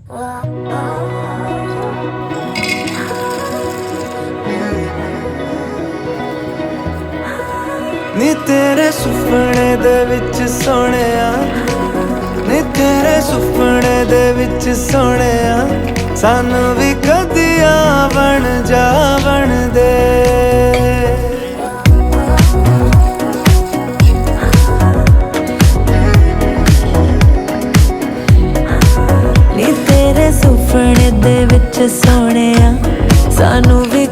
ਨੀ ਤੇਰੇ ਸੁਪਨੇ ਦੇ ਵਿੱਚ ਸੋਹਣਿਆ, ਨੀ ਤੇਰੇ ਸੁਪਨੇ ਦੇ ਵਿੱਚ ਸੋਹਣਿਆ, ਸਾਨੂੰ ਵੀ ਕਦੀ ਆਵਣ ਜਾਵਣ ਦੇ। ਨੀ ਤੇਰੇ ਸੁਪਨੇ ਦੇ ਵਿੱਚ ਸੋਹਣਿਆ, ਸਾਨੂੰ ਵੀ